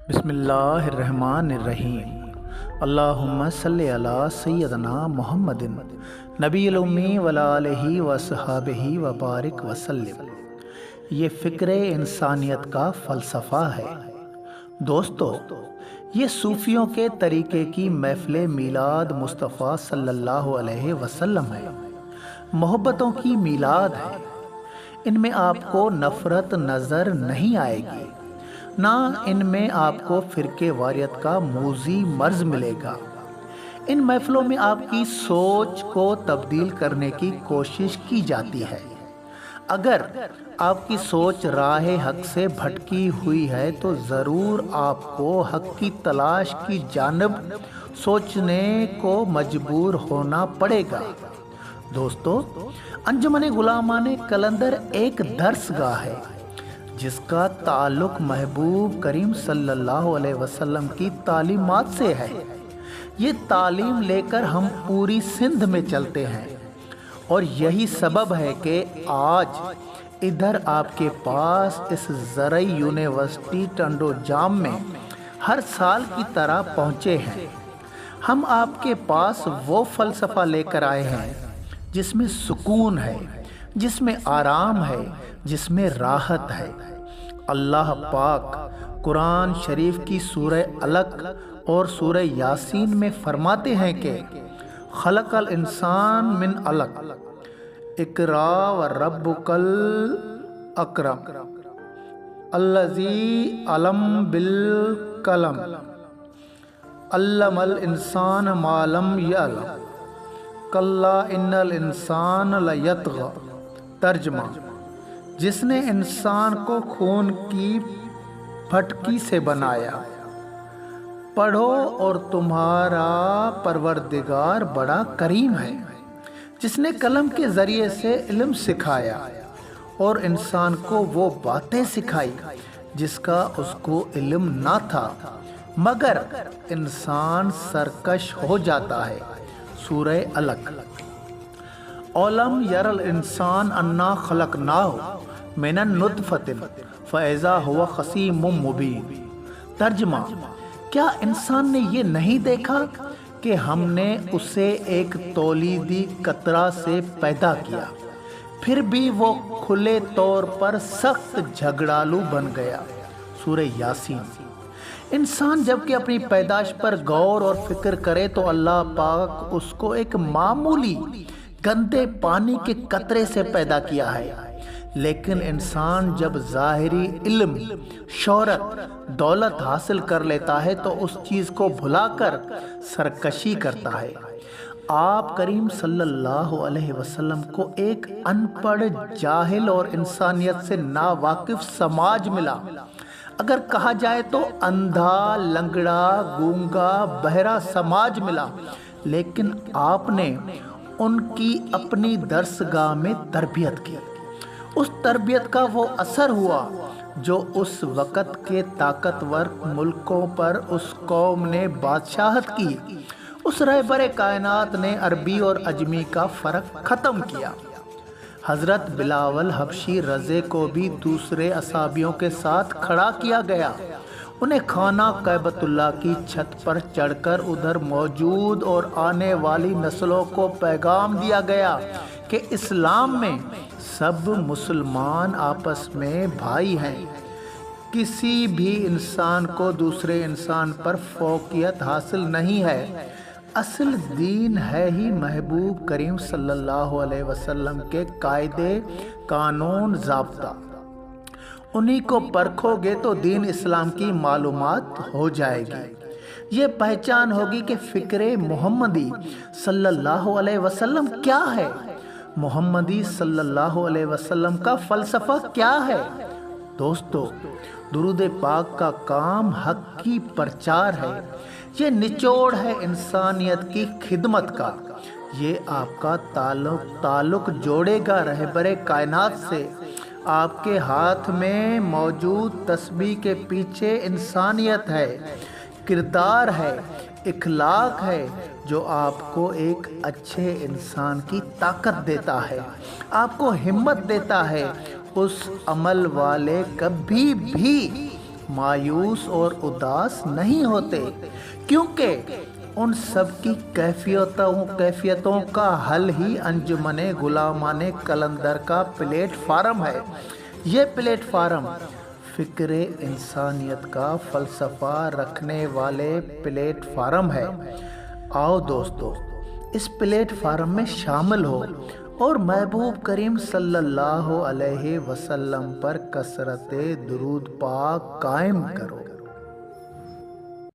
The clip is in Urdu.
بسم اللہ الرحمن الرحیم۔ اللہم صلی علی سیدنا محمد نبی الامی وعلی آلہ وصحابہ وبارک وسلم۔ یہ فکر انسانیت کا فلسفہ ہے۔ دوستو، یہ صوفیوں کے طریقے کی محفل میلاد مصطفیٰ صلی اللہ علیہ وسلم ہے، محبتوں کی میلاد ہے۔ ان میں آپ کو نفرت نظر نہیں آئے گی، نہ ان میں آپ کو فرقے واریت کا موذی مرض ملے گا۔ ان محفلوں میں آپ کی سوچ کو تبدیل کرنے کی کوشش کی جاتی ہے۔ اگر آپ کی سوچ راہ حق سے بھٹکی ہوئی ہے تو ضرور آپ کو حق کی تلاش کی جانب سوچنے کو مجبور ہونا پڑے گا۔ دوستو، انجمن غلامان قلندر ایک درس گاہ ہے جس کا تعلق محبوب کریم صلی اللہ علیہ وسلم کی تعلیمات سے ہے۔ یہ تعلیم لے کر ہم پوری سندھ میں چلتے ہیں، اور یہی سبب ہے کہ آج ادھر آپ کے پاس اس زرعی یونیورسٹی ٹنڈو جام میں ہر سال کی طرح پہنچے ہیں۔ ہم آپ کے پاس وہ فلسفہ لے کر آئے ہیں جس میں سکون ہے، جس میں آرام ہے، جس میں راحت ہے۔ اللہ پاک قرآن شریف کی سورہ علق اور سورہ یاسین میں فرماتے ہیں کہ خلق الانسان من علق اقرا وربک الاکرم الذی علم بالقلم علم الانسان ما لم یعلم کلا ان الانسان لیطغی۔ ترجمہ: جس نے انسان کو خون کی پھٹکی سے بنایا، پڑھو اور تمہارا پروردگار بڑا کریم ہے، جس نے قلم کے ذریعے سے علم سکھایا اور انسان کو وہ باتیں سکھائی جس کا اس کو علم نہ تھا، مگر انسان سرکش ہو جاتا ہے۔ سورہ علق۔ اولم یر الانسان انا خلقناہ من النطفۃ فاذا هو خصیم مبین۔ ترجمہ: کیا انسان نے یہ نہیں دیکھا کہ ہم نے اسے ایک تولیدی قطرہ سے پیدا کیا، پھر بھی وہ کھلے طور پر سخت جھگڑالو بن گیا۔ سورہ یاسین۔ انسان جب کہ اپنی پیدائش پر غور اور فکر کرے تو اللہ پاک اس کو ایک معمولی گندے پانی کے قطرے سے پیدا کیا ہے، لیکن انسان جب ظاہری علم، شہرت، دولت حاصل کر لیتا ہے تو اس چیز کو بھلا کر سرکشی کرتا ہے۔ آپ کریم صلی اللہ علیہ وسلم کو ایک ان پڑھ، جاہل اور انسانیت سے ناواقف سماج ملا۔ اگر کہا جائے تو اندھا، لنگڑا، گونگا، بہرا سماج ملا، لیکن آپ نے ان کی اپنی درسگاہ میں تربیت کی۔ اس تربیت کا وہ اثر ہوا جو اس وقت کے طاقتور ملکوں پر اس قوم نے بادشاہت کی۔ اس رہبر کائنات نے عربی اور عجمی کا فرق ختم کیا۔ حضرت بلاول حبشی رضے کو بھی دوسرے اصحابیوں کے ساتھ کھڑا کیا گیا۔ انہیں خانہ کعبۃ اللہ کی چھت پر چڑھ کر ادھر موجود اور آنے والی نسلوں کو پیغام دیا گیا کہ اسلام میں سب مسلمان آپس میں بھائی ہیں، کسی بھی انسان کو دوسرے انسان پر فوقیت حاصل نہیں ہے۔ اصل دین ہے ہی محبوب کریم صلی اللہ علیہ وسلم کے قاعدے، قانون، ضابطہ۔ انہی کو پرکھو گے تو دین اسلام کی معلومات ہو جائے گی۔ یہ پہچان ہوگی کہ فکر محمدی صلی اللہ علیہ وسلم کیا ہے، محمدی صلی اللہ علیہ وسلم کا فلسفہ کیا ہے۔ دوستو، درود پاک کا کام حق کی پرچار ہے، یہ نچوڑ ہے انسانیت کی خدمت کا۔ یہ آپ کا تعلق جوڑے گا رہبر کائنات سے۔ آپ کے ہاتھ میں موجود تسبیح کے پیچھے انسانیت ہے، کردار ہے، اخلاق ہے، جو آپ کو ایک اچھے انسان کی طاقت دیتا ہے، آپ کو ہمت دیتا ہے۔ اس عمل والے کبھی بھی مایوس اور اداس نہیں ہوتے، کیونکہ ان سب کی کیفیتوں کا حل ہی انجمن غلامان قلندر کا پلیٹ فارم ہے۔ یہ پلیٹ فارم فکر انسانیت کا فلسفہ رکھنے والے پلیٹ فارم ہے۔ آؤ دوستو، اس پلیٹ فارم میں شامل ہو اور محبوب کریم صلی اللہ علیہ وسلم پر کثرت درود پاک قائم کرو۔